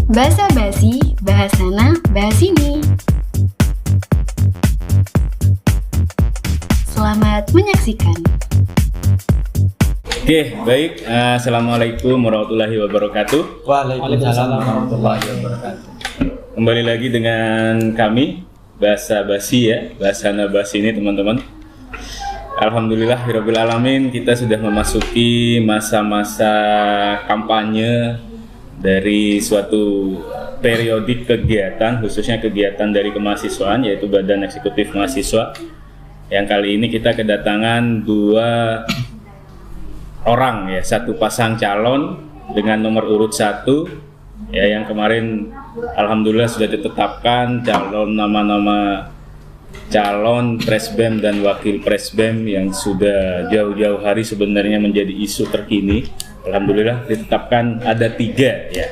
Basa basi, bahas sana, bahas sini. Selamat menyaksikan. Oke, baik. Assalamualaikum warahmatullahi wabarakatuh. Waalaikumsalam warahmatullahi wabarakatuh. Kembali lagi dengan kami, Basa Basi ya, Bahasana Basi ini teman-teman. Alhamdulillah, Rabbil Alamin, kita sudah memasuki masa-masa kampanye dari suatu periodik kegiatan, khususnya kegiatan dari kemahasiswaan, yaitu Badan Eksekutif Mahasiswa. Yang kali ini kita kedatangan dua orang ya, satu pasang calon dengan nomor urut 1 ya, yang kemarin alhamdulillah sudah ditetapkan calon nama-nama calon Presbem dan Wakil Presbem yang sudah jauh-jauh hari sebenarnya menjadi isu terkini. Alhamdulillah ditetapkan ada 3 ya.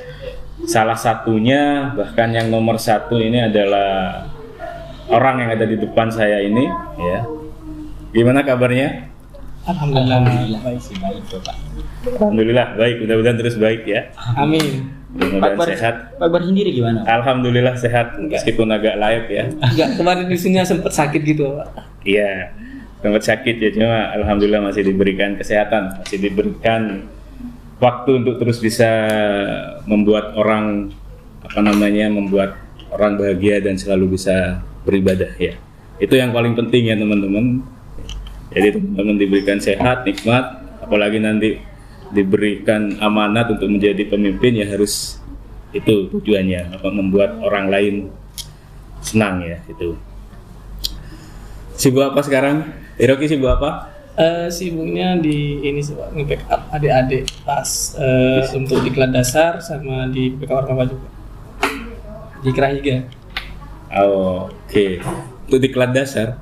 Salah satunya bahkan yang nomor 1 ini adalah orang yang ada di depan saya ini ya. Gimana kabarnya? Alhamdulillah baik Bapak. Alhamdulillah baik, mudah-mudahan terus baik ya. Amin. Mudah-mudahan sehat. Pak Bar sendiri gimana? Alhamdulillah sehat meskipun agak layak ya. Enggak, kemarin di sini sempat sakit gitu, Pak. Iya, sempat sakit ya, cuma alhamdulillah masih diberikan kesehatan, masih diberikan waktu untuk terus bisa membuat orang membuat orang bahagia dan selalu bisa beribadah ya. Itu yang paling penting ya teman-teman. Jadi teman-teman diberikan sehat, nikmat, apalagi nanti diberikan amanat untuk menjadi pemimpin ya, harus itu tujuannya, membuat orang lain senang ya itu. Sibuk apa sekarang? Hiroki sibuk apa? Sibuknya di ini sih, Pak, nge-backup adik-adik pas untuk diklat dasar sama di BK Ormawa juga. Di Krahiga. Oh, oke. Itu diklat dasar.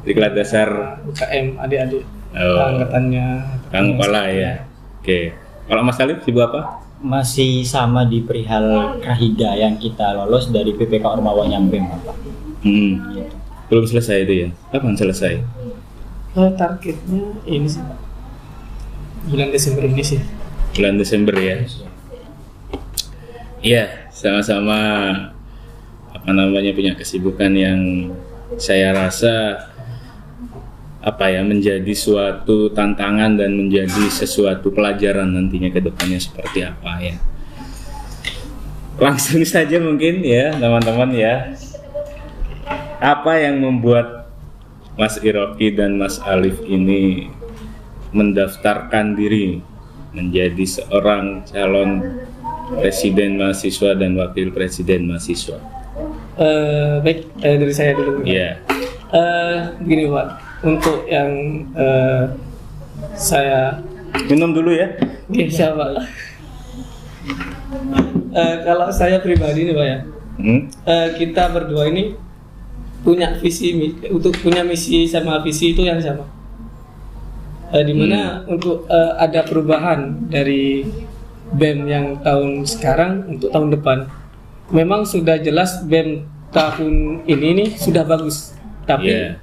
Diklat dasar UKM adik-adik angkatannya Kang Kepala ya. Oke. Kalau Mas Alif sibuk apa? Masih sama di perihal Krahiga yang kita lolos dari PPK Ormawa Nyambem, Bapak. Belum selesai itu ya? Kapan selesai? Targetnya ini sih, Pak, bulan Desember ini sih. Bulan Desember ya? Iya, sama-sama punya kesibukan yang saya rasa menjadi suatu tantangan dan menjadi sesuatu pelajaran nantinya ke depannya seperti apa ya. Langsung saja mungkin ya teman-teman ya. Apa yang membuat Mas Hiroki dan Mas Alif ini mendaftarkan diri menjadi seorang calon presiden mahasiswa dan wakil presiden mahasiswa? Baik, dari saya dulu. Iya. Begini, Pak. Untuk yang saya minum dulu ya. Oke, siapa? Kalau saya pribadi nih, Pak ya, kita berdua ini punya punya misi sama visi itu yang sama. Dimana untuk ada perubahan dari BEM yang tahun sekarang untuk tahun depan. Memang sudah jelas BEM tahun ini nih sudah bagus, tapi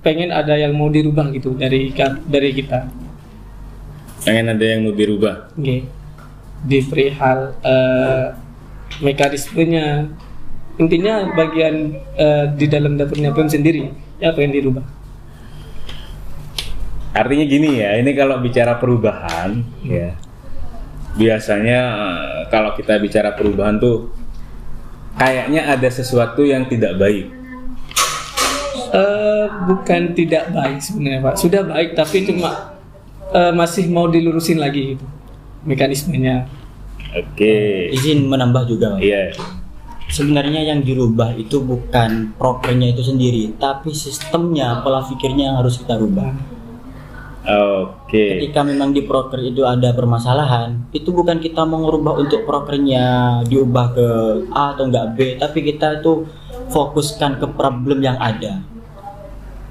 pengen ada yang mau dirubah gitu dari kita. Pengen ada yang mau dirubah. Oke. Di perihal mekanismenya, intinya bagian di dalam dapurnya BEM sendiri ya pengen dirubah. Artinya gini ya, ini kalau bicara perubahan ya, biasanya kalau kita bicara perubahan tuh kayaknya ada sesuatu yang tidak baik. Bukan tidak baik sebenarnya, Pak. Sudah baik tapi cuma masih mau dilurusin lagi gitu mekanismenya. Oke. Izin menambah juga, Pak. Iya. Sebenarnya yang dirubah itu bukan prokernya itu sendiri, tapi sistemnya, pola pikirnya yang harus kita rubah. Oke. Ketika memang di proker itu ada permasalahan, itu bukan kita mau ngerubah untuk prokernya diubah ke A atau enggak B, tapi kita itu fokuskan ke problem yang ada.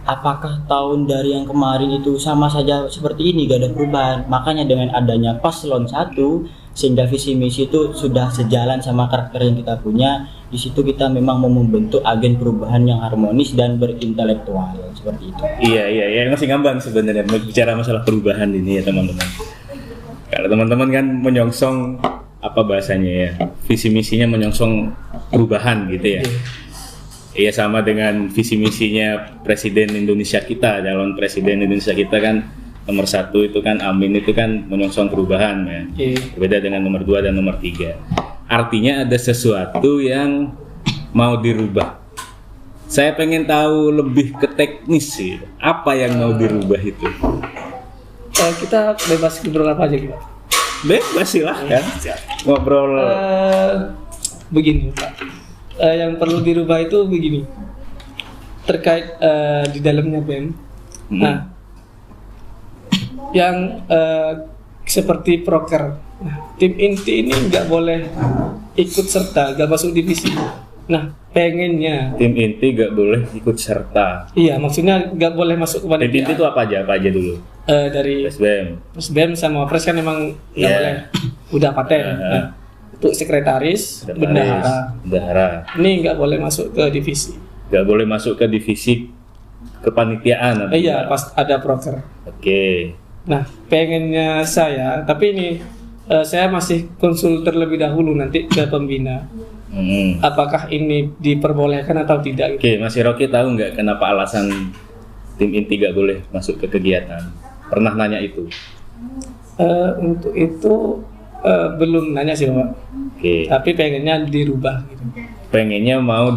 Apakah tahun dari yang kemarin itu sama saja seperti ini, gak ada perubahan? Makanya dengan adanya paslon 1, sehingga visi misi itu sudah sejalan sama karakter yang kita punya, di situ kita memang mau membentuk agen perubahan yang harmonis dan berintelektual seperti itu. Iya, masih ngambang sebenarnya bicara masalah perubahan ini ya teman-teman. Kalau teman-teman kan menyongsong apa bahasanya ya, visi misinya menyongsong perubahan gitu ya. Iya, sama dengan visi misinya Presiden Indonesia kita, calon Presiden Indonesia kita kan nomor 1 itu kan Amin itu kan menyongsong perubahan ya. Berbeda dengan nomor 2 dan nomor 3. Artinya ada sesuatu yang mau dirubah. Saya pengen tahu lebih ke teknis sih, apa yang mau dirubah itu? Kita bebas ngobrol apa aja gitu. Bebas silahkan ngobrol. Begini Pak. Yang perlu dirubah itu begini, terkait di dalamnya BEM. Nah, yang seperti proker, tim inti ini nggak boleh ikut serta, nggak masuk divisi. Nah, pengennya tim inti nggak boleh ikut serta. Iya, maksudnya nggak boleh masuk ke Tim inti itu apa aja dulu? Dari BEM sama Pres kan emang nggak boleh, udah paten. Nah, untuk sekretaris, bendahara. Ini nggak boleh masuk ke divisi. Nggak boleh masuk ke divisi kepanitiaan. Iya, pas ada proker. Oke. Nah, pengennya saya, tapi ini saya masih konsul terlebih dahulu nanti ke pembina. Apakah ini diperbolehkan atau tidak? Oke, Mas Hiroki tahu nggak kenapa alasan tim inti nggak boleh masuk ke kegiatan? Pernah nanya itu? Untuk itu belum nanya sih Pak. Oke. Tapi pengennya dirubah gitu. Pengennya mau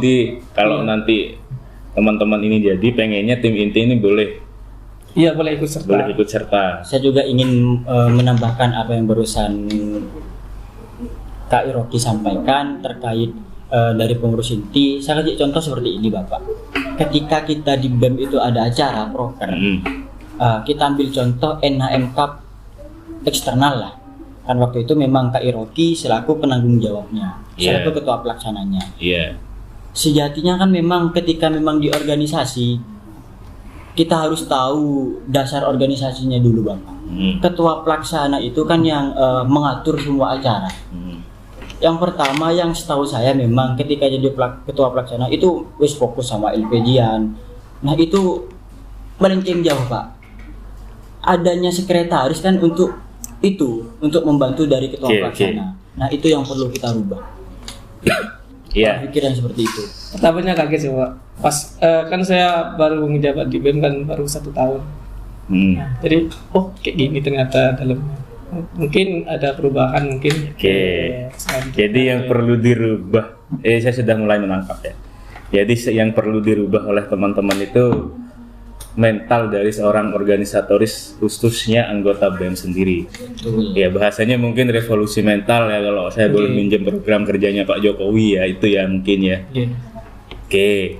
kalau nanti teman-teman ini jadi pengennya tim inti ini boleh. Iya, boleh ikut serta. Boleh ikut serta. Saya juga ingin menambahkan apa yang barusan Kak Hiroki sampaikan terkait dari pengurus inti. Saya kasih contoh seperti ini Bapak. Ketika kita di BEM itu ada acara proker, kita ambil contoh NHM Cup eksternal lah. Kan waktu itu memang Kak Hiroki selaku penanggung jawabnya, selaku ketua pelaksananya. Sejatinya kan memang ketika memang di organisasi kita harus tahu dasar organisasinya dulu Bapak. Ketua pelaksana itu kan yang mengatur semua acara. Yang pertama yang setahu saya memang ketika jadi ketua pelaksana itu wis fokus sama LPG-an. Nah itu melenceng jauh Pak. Adanya sekretaris kan untuk membantu dari ketua pelaksana. Nah itu yang perlu kita rubah. Pikiran seperti itu. Pertamanya kaget sih Pak. Pas kan saya baru menjabat di BEM kan baru 1 tahun. Nah, jadi kayak gini ternyata dalamnya. Mungkin ada perubahan mungkin. Jadi yang perlu dirubah, saya sudah mulai menangkap ya. Jadi yang perlu dirubah oleh teman-teman itu mental dari seorang organisatoris, khususnya anggota BEM sendiri. Ya bahasanya mungkin revolusi mental ya kalau saya boleh minjem program kerjanya Pak Jokowi ya itu ya mungkin ya. Oke.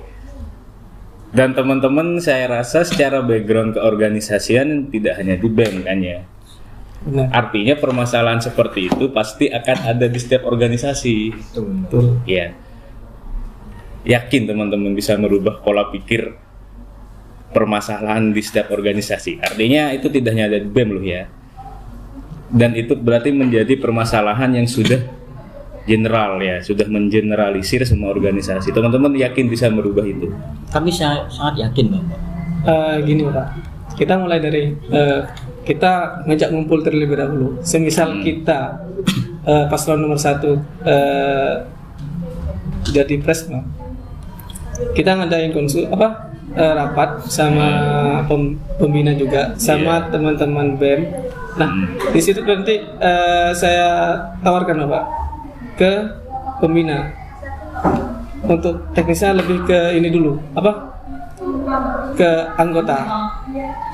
Dan teman-teman saya rasa secara background keorganisasian tidak hanya di BEM kan ya. Benar. Artinya permasalahan seperti itu pasti akan ada di setiap organisasi. Betul. Ya. Yakin teman-teman bisa merubah pola pikir permasalahan di setiap organisasi. Artinya itu tidak hanya ada di BEM loh ya. Dan itu berarti menjadi permasalahan yang sudah general ya, sudah mengeneralisir semua organisasi. Teman-teman yakin bisa merubah itu? Kami sangat yakin Bapak. Gini Pak, kita mulai dari kita ngajak ngumpul terlebih dahulu. Semisal kita paslon nomor 1 jadi presma, kita ngadain rapat sama pembina juga sama teman-teman BEM. Nah di situ nanti saya tawarkan Bapak ke pembina untuk teknisnya lebih ke ini dulu ke anggota.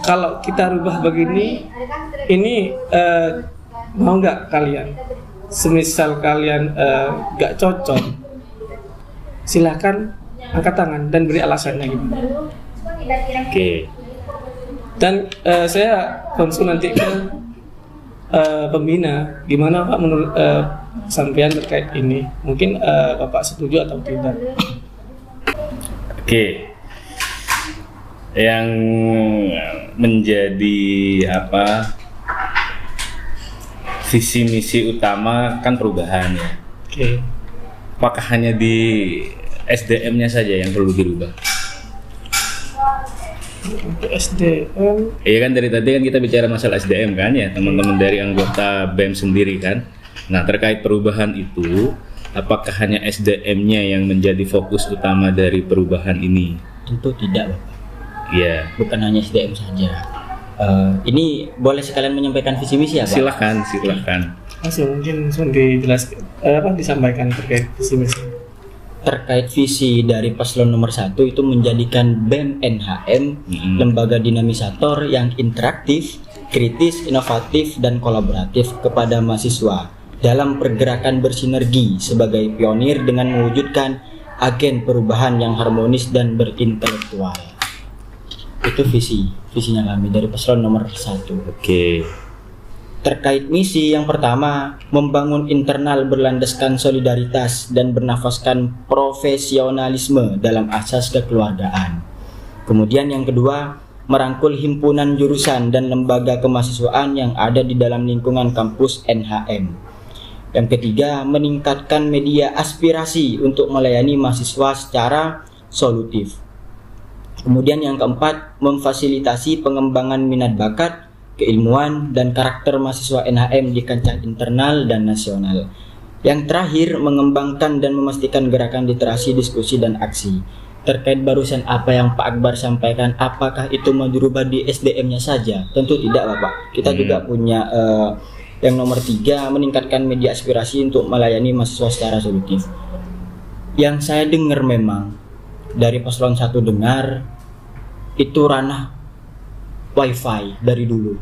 Kalau kita rubah begini, ini mau nggak kalian? Semisal kalian nggak cocok, silakan angkat tangan dan beri alasannya gitu. Oke. Dan saya konsul nanti ke pembina, gimana Pak menurut sampean terkait ini? Mungkin Bapak setuju atau tidak? Oke. Yang menjadi visi misi utama kan perubahan ya. Oke. Apakah hanya di SDM-nya saja yang perlu dirubah? Untuk SDM. Iya kan dari tadi kan kita bicara masalah SDM kan ya teman-teman dari anggota BEM sendiri kan. Nah terkait perubahan itu Apakah hanya SDM-nya yang menjadi fokus utama dari perubahan ini? Tentu tidak, Bapak. Ya, Bukan hanya SDM saja. Ini boleh sekalian menyampaikan visi misi ya, Pak? silahkan. Langsung mungkin disampaikan terkait visi misi. Terkait visi dari paslon nomor 1 itu menjadikan BEM NHM lembaga dinamisator yang interaktif, kritis, inovatif, dan kolaboratif kepada mahasiswa dalam pergerakan bersinergi sebagai pionir dengan mewujudkan agen perubahan yang harmonis dan berintelektual. Itu visinya kami dari paslon nomor 1. Oke. Terkait misi yang pertama, membangun internal berlandaskan solidaritas dan bernafaskan profesionalisme dalam asas kekeluargaan. Kemudian yang kedua, merangkul himpunan jurusan dan lembaga kemahasiswaan yang ada di dalam lingkungan kampus NHM. Yang ketiga, meningkatkan media aspirasi untuk melayani mahasiswa secara solutif. Kemudian yang keempat, memfasilitasi pengembangan minat bakat, keilmuan, dan karakter mahasiswa NHM di kancah internal dan nasional. Yang terakhir, mengembangkan dan memastikan gerakan literasi, diskusi, dan aksi. Terkait barusan apa yang Pak Akbar sampaikan, apakah itu mau dirubah di SDM-nya saja? Tentu tidak, Bapak. Kita juga punya yang nomor 3, meningkatkan media aspirasi untuk melayani mahasiswa secara solutif. Yang saya dengar memang dari paslon 1 dengar itu ranah wifi dari dulu,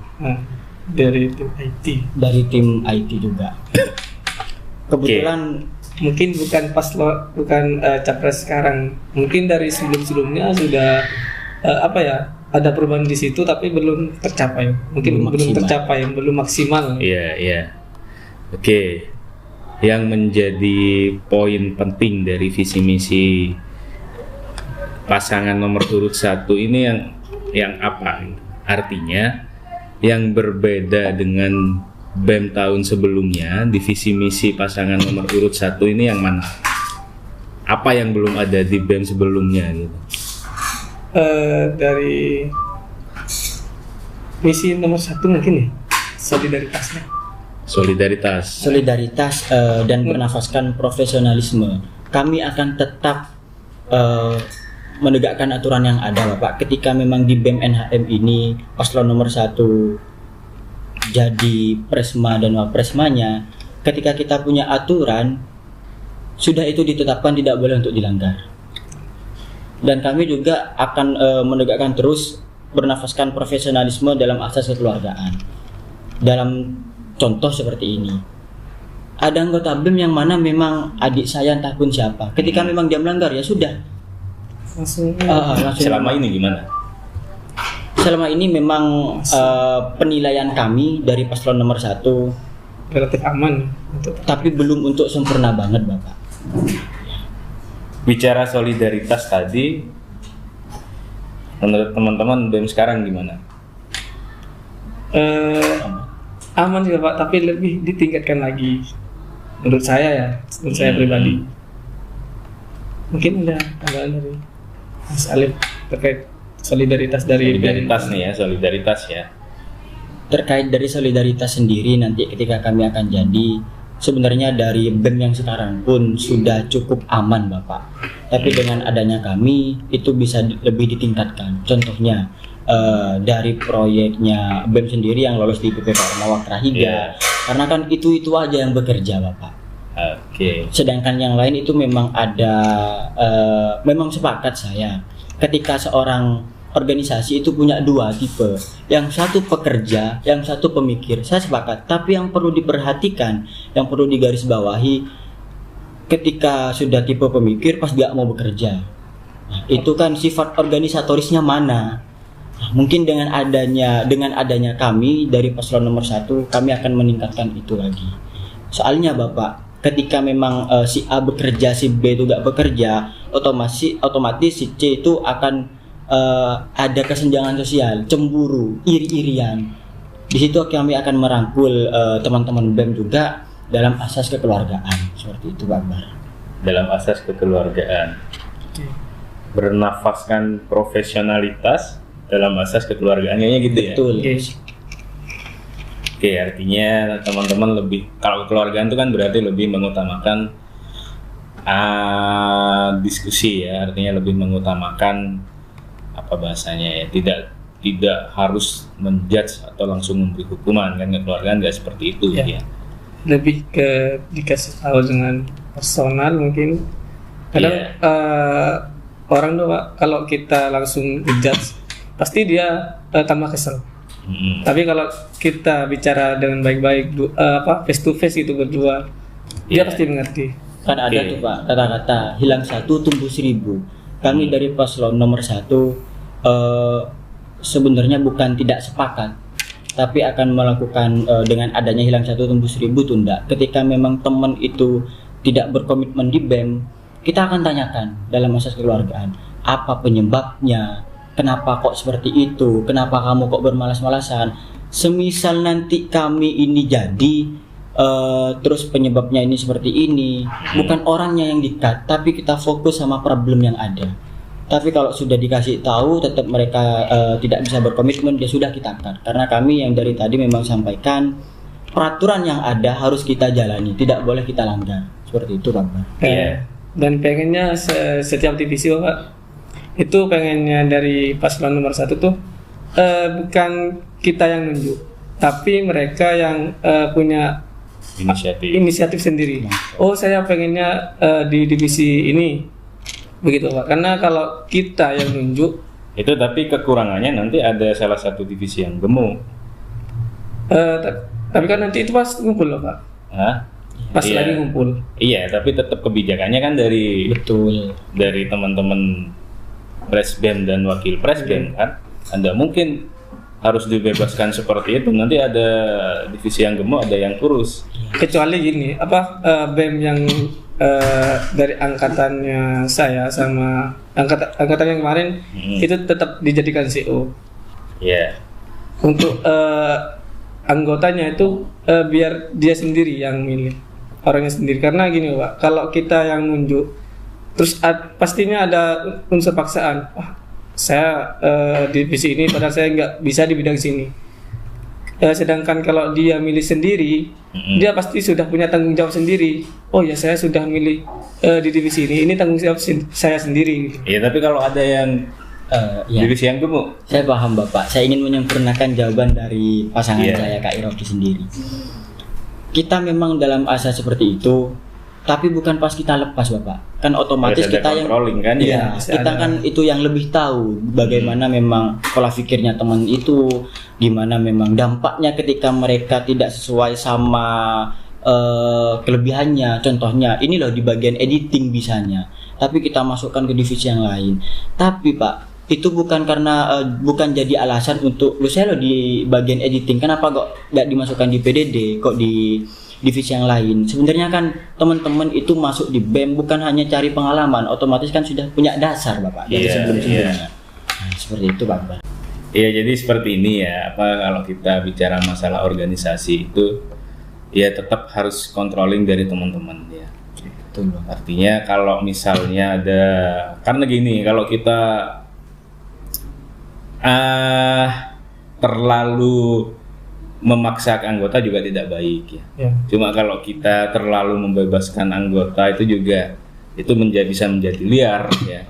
Dari tim IT. dari tim IT juga. Kebetulan Mungkin bukan capres sekarang. Mungkin dari sebelumnya sudah ada perubahan di situ tapi belum tercapai. Mungkin belum maksimal. Iya. Oke. Yang menjadi poin penting dari visi misi pasangan nomor urut 1 ini yang apa? Artinya yang berbeda dengan BEM tahun sebelumnya, di visi misi pasangan nomor urut 1 ini yang mana? Apa yang belum ada di BEM sebelumnya gitu? Dari misi nomor 1 mungkin ya, solidaritasnya. solidaritas dan bernafaskan profesionalisme. Kami akan tetap menegakkan aturan yang ada, Bapak. Ketika memang di BEM NHM ini paslon nomor 1 jadi presma dan wapresmanya, ketika kita punya aturan, sudah itu ditetapkan tidak boleh untuk dilanggar. Dan kami juga akan menegakkan terus bernafaskan profesionalisme dalam asas kekeluargaan. Dalam contoh seperti ini, ada anggota BEM yang mana memang adik saya entah pun siapa, ketika memang dia melanggar ya sudah langsung. Selama ini gimana? Selama ini memang penilaian kami dari paslon nomor 1 relatif aman tapi belum untuk sempurna banget, Bapak. Bicara solidaritas tadi, menurut teman-teman BEM sekarang gimana? Aman juga, Pak, tapi lebih ditingkatkan lagi menurut saya pribadi. Mungkin ada tambahan dari Mas Alif terkait solidaritas dari solidaritas ya. Terkait dari solidaritas sendiri, nanti ketika kami akan jadi, sebenarnya dari BEM yang sekarang pun sudah cukup aman, Bapak. Tapi dengan adanya kami itu bisa lebih ditingkatkan. Contohnya dari proyeknya BEM sendiri yang lolos di PPKM Wakrahiga, karena kan itu aja yang bekerja, Bapak. Oke. Sedangkan yang lain itu memang ada, memang sepakat saya. Ketika seorang organisasi itu punya 2 tipe, yang satu pekerja, yang satu pemikir, saya sepakat. Tapi yang perlu diperhatikan, yang perlu digarisbawahi, ketika sudah tipe pemikir pas gak mau bekerja, nah, itu kan sifat organisatorisnya mana? Nah, mungkin dengan adanya kami dari paslon nomor 1, kami akan meningkatkan itu lagi. Soalnya, Bapak, ketika memang si A bekerja, si B itu gak bekerja, otomatis si C itu akan ada kesenjangan sosial, cemburu, iri-irian. Di situ kami akan merangkul teman-teman BEM juga dalam asas kekeluargaan, seperti itu, Pak Akbar. Dalam asas kekeluargaan, bernafaskan profesionalitas dalam asas kekeluargaan, kayaknya gitu ya. Betul. Oke, artinya teman-teman lebih, kalau kekeluargaan itu kan berarti lebih mengutamakan diskusi ya, artinya lebih mengutamakan apa bahasanya ya, tidak harus menjudge atau langsung memberi hukuman kan, kekeluargaan nggak seperti itu Ya. ya. Lebih ke dikasih tahu dengan personal mungkin. Kadang orang tuh Pak, kalau kita langsung ngejudge pasti dia tambah kesel. Tapi kalau kita bicara dengan baik-baik, face to face itu berdua, dia Iya. pasti mengerti. Kan ada Oke. tuh Pak kata-kata hilang satu tumbuh 1000. Kami dari paslon nomor 1 sebenarnya bukan tidak sepakat, tapi akan melakukan dengan adanya hilang satu tumbuh 1000 tunda. Ketika memang teman itu tidak berkomitmen di BEM, kita akan tanyakan dalam asas kekeluargaan apa penyebabnya, kenapa kok seperti itu, kenapa kamu kok bermalas-malasan. Semisal nanti kami ini jadi terus penyebabnya ini seperti ini, bukan orangnya yang di-cut, tapi kita fokus sama problem yang ada. Tapi kalau sudah dikasih tahu tetap mereka tidak bisa berkomitmen, ya sudah kita cut. Karena kami yang dari tadi memang sampaikan peraturan yang ada harus kita jalani, tidak boleh kita langgar. Seperti itu Pak. Iya. Dan pengennya setiap divisi Pak itu pengennya dari paslon nomor 1 tuh bukan kita yang nunjuk, tapi mereka yang punya inisiatif sendiri. Oh, saya pengennya di divisi ini, begitu Pak. Karena kalau kita yang nunjuk, Itu tapi kekurangannya nanti ada salah satu divisi yang gemuk. tapi kan nanti itu pas ngumpul loh Pak. Hah? Pas Iya. lagi ngumpul. Iya, tapi tetap kebijakannya kan Betul. dari teman-teman Presbem dan wakil Presbem kan. Anda mungkin harus dibebaskan seperti itu. Nanti ada divisi yang gemuk, ada yang kurus. Kecuali gini, BEM yang dari angkatannya saya sama angkatan yang kemarin itu tetap dijadikan CO. Iya. Untuk anggotanya itu biar dia sendiri yang milih, orangnya sendiri. Karena gini Pak, kalau kita yang nunjuk terus pastinya ada unsur paksaan. Saya divisi ini padahal saya nggak bisa di bidang sini. Sedangkan kalau dia milih sendiri, dia pasti sudah punya tanggung jawab sendiri. Oh ya, saya sudah milih di divisi ini tanggung jawab saya sendiri. Iya, tapi kalau ada yang Ya. divisi yang gemuk, Saya paham Bapak. Saya ingin menyempurnakan jawaban dari pasangan Iya. saya Kak Iroki sendiri. Kita memang dalam asa seperti itu, tapi bukan pas kita lepas Bapak. Kan otomatis harus ada kita yang controlling kan ya. Iya, kita kan itu yang lebih tahu bagaimana memang pola pikirnya teman itu, gimana memang dampaknya ketika mereka tidak sesuai sama kelebihannya. Contohnya ini loh di bagian editing bisanya, tapi kita masukkan ke divisi yang lain. Tapi Pak, itu bukan karena bukan jadi alasan untuk lu saya loh di bagian editing, kenapa kok nggak dimasukkan di PDD, kok di divisi yang lain. Sebenarnya kan teman-teman itu masuk di BEM bukan hanya cari pengalaman, otomatis kan sudah punya dasar Bapak dari Iya, sebelum-sebelumnya. Nah, seperti itu Pak. Iya, jadi seperti ini ya. Kalau kita bicara masalah organisasi itu, ya tetap harus controlling dari teman-teman ya. Betul Pak. Artinya kalau misalnya ada, karena gini, kalau kita terlalu memaksa anggota juga tidak baik ya. Ya. Cuma kalau kita terlalu membebaskan anggota itu juga bisa menjadi liar ya.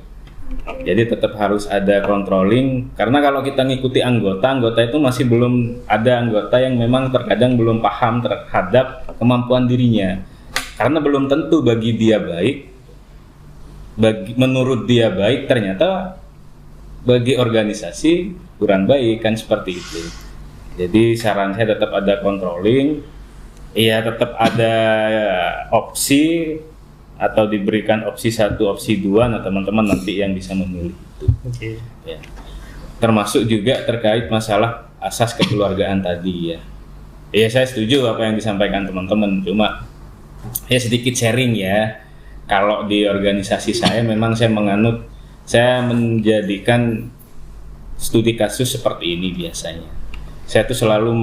Jadi tetap harus ada controlling, karena kalau kita ngikuti anggota itu masih belum ada anggota yang memang terkadang belum paham terhadap kemampuan dirinya. Karena belum tentu bagi dia baik, menurut dia baik, ternyata bagi organisasi kurang baik, kan seperti itu. Jadi saran saya tetap ada controlling, ya tetap ada opsi atau diberikan opsi 1, opsi 2, nah teman-teman nanti yang bisa memilih itu. Oke. Ya. Termasuk juga terkait masalah asas kekeluargaan tadi ya. Ya saya setuju apa yang disampaikan teman-teman, cuma ya sedikit sharing ya. Kalau di organisasi saya memang saya menjadikan studi kasus seperti ini biasanya. Saya tuh selalu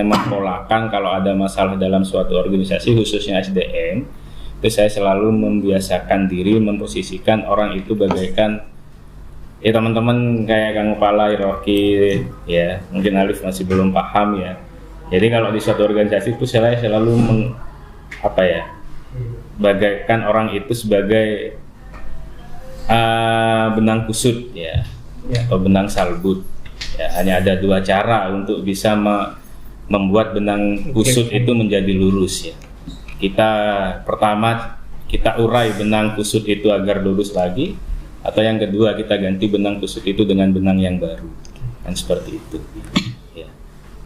mempolakan kalau ada masalah dalam suatu organisasi khususnya SDM, itu saya selalu membiasakan diri memposisikan orang itu bagaikan ya teman-teman kayak Kang Kepala Iroki ya, mungkin Alif masih belum paham ya. Jadi kalau di suatu organisasi itu saya selalu bagaikan orang itu sebagai benang kusut ya, atau benang salbut ya. Hanya ada dua cara untuk bisa membuat benang kusut itu menjadi lurus ya. Pertama kita urai benang kusut itu agar lurus lagi, atau yang kedua kita ganti benang kusut itu dengan benang yang baru, kan seperti itu ya.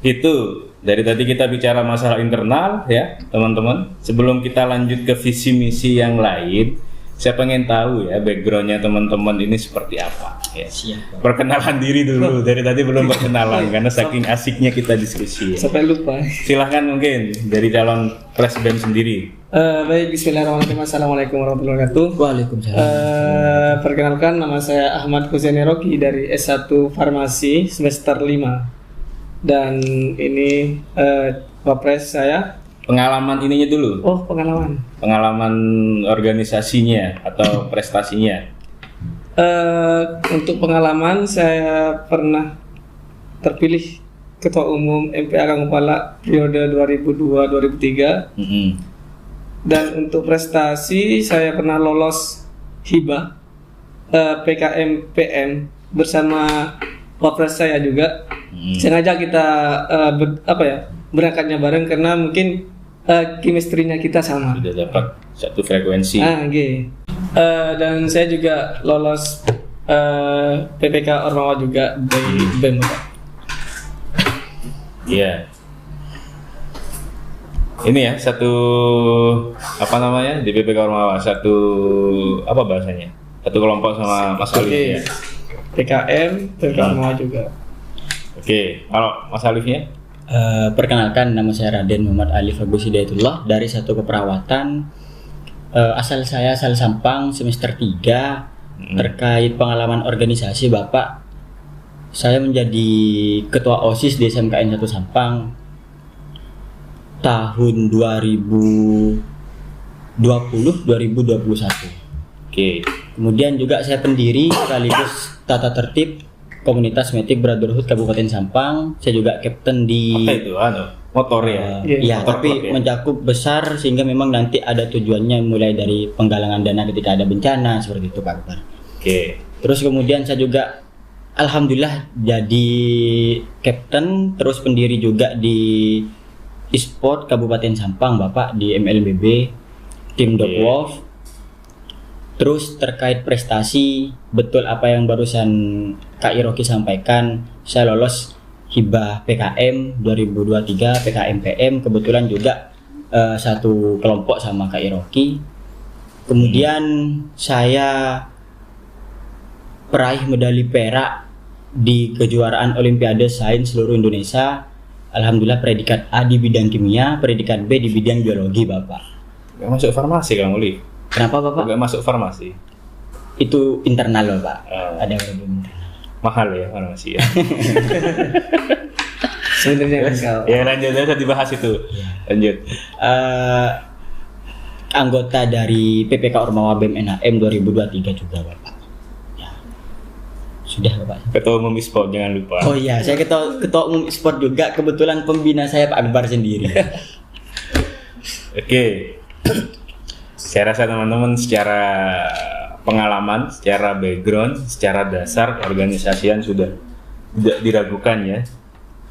Itu dari tadi kita bicara masalah internal ya teman-teman. Sebelum kita lanjut ke visi misi yang lain, saya pengen tahu ya backgroundnya teman-teman ini seperti apa ya. Siap. Perkenalan diri dulu, dari tadi belum perkenalan karena saking asiknya kita diskusi ya. Sampai lupa. Silahkan mungkin dari calon Presbem sendiri. Baik, bismillahirrahmanirrahim. Assalamualaikum warahmatullahi wabarakatuh. Waalaikumsalam. Perkenalkan, nama saya Ahmad Husaini Roki dari S1 Farmasi semester 5. Dan ini wapres saya. Pengalaman ininya dulu. Oh, pengalaman. Pengalaman organisasinya atau prestasinya. Untuk pengalaman, saya pernah terpilih Ketua Umum MPA Kangkupala periode 2002-2003. Dan untuk prestasi, saya pernah lolos hibah PKM PM bersama wapres saya juga. Sengaja kita berangkatnya bareng karena mungkin chemistry-nya kita sama. Sudah dapat satu frekuensi. Dan saya juga lolos PPK Ormawa juga dari BEM, Pak. Iya. Ini ya satu di PPK Ormawa, satu apa bahasanya? Satu kelompok sama Mas Alif ya. PKM Ormawa juga. Oke, kalau Mas Alifnya? Perkenalkan, nama saya Raden Muhammad Alif Agus Hidayatullah dari satu keperawatan. Asal saya asal Sampang, semester 3. Terkait pengalaman organisasi Bapak, saya menjadi ketua OSIS di SMKN 1 Sampang tahun 2020-2021. Oke. Kemudian juga saya pendiri sekaligus tata tertib Komunitas Metik Brotherhood Kabupaten Sampang. Saya juga kapten di Apa itu? Motor ya? Iya, Motor tapi klub ya? mencakup besar sehingga memang nanti ada tujuannya mulai dari penggalangan dana ketika ada bencana seperti itu Pak Akbar. Oke. Terus kemudian saya juga alhamdulillah jadi kapten, terus pendiri juga di e-sport Kabupaten Sampang Bapak di MLBB tim Dog Wolf. Terus terkait prestasi, betul apa yang barusan Kak Iroki sampaikan, saya lolos hibah PKM 2023 PKM PM, kebetulan juga satu kelompok sama Kak Iroki. Kemudian saya peraih medali perak di kejuaraan Olimpiade Sains seluruh Indonesia. Alhamdulillah predikat A di bidang kimia, predikat B di bidang biologi Bapak. Gak masuk farmasi Kang Uli? Kenapa Bapak? Gak masuk farmasi? Itu internal loh Pak. Ada problem internal. Mahal ya farmasi ya? Sebenarnya kan Ya lanjut, saya dibahas itu. Lanjut. Anggota dari PPK Ormawa BEM NHM 2023 juga Bapak. Ya. Sudah Bapak. Ketua Umum e-sport jangan lupa. Oh iya, saya ketua umum e-sport juga, kebetulan pembina saya Pak Akbar sendiri. Oke. Saya rasa teman-teman secara pengalaman, secara background, secara dasar organisasian sudah tidak diragukan ya.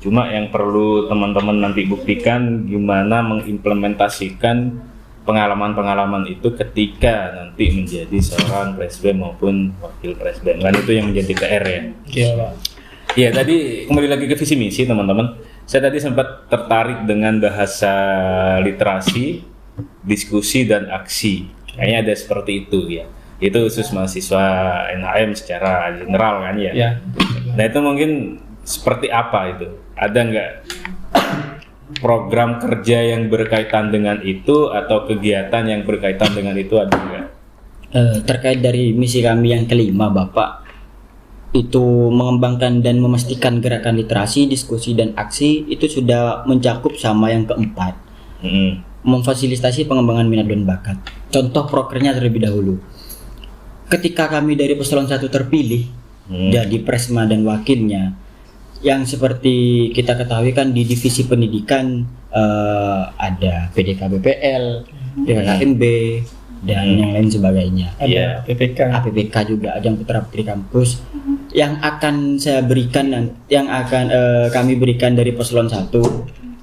Cuma yang perlu teman-teman nanti buktikan gimana mengimplementasikan pengalaman-pengalaman itu ketika nanti menjadi seorang presbem maupun wakil presbem. Kan itu yang menjadi PR ya. Iya, Pak. Iya, tadi kembali lagi ke visi misi teman-teman. Saya tadi sempat tertarik dengan bahasa literasi, diskusi dan aksi. Kayaknya ada seperti itu ya. Itu khusus mahasiswa NHM secara general kan ya. Ya. Nah itu mungkin seperti apa itu? Ada nggak program kerja yang berkaitan dengan itu atau kegiatan yang berkaitan dengan itu, ada nggak? Terkait dari misi kami yang kelima Bapak, itu mengembangkan dan memastikan gerakan literasi, diskusi dan aksi, itu sudah mencakup sama yang keempat. Memfasilitasi pengembangan minat dan bakat. Contoh prokernya terlebih dahulu. Ketika kami dari Paslon 1 terpilih jadi presma dan wakilnya, yang seperti kita ketahui kan di divisi pendidikan ada PDK BPL, PKKMB dan yang lain sebagainya. Ada Iya. PPK. APPK juga, ajang putra putri kampus yang akan saya berikan, yang akan kami berikan dari Paslon 1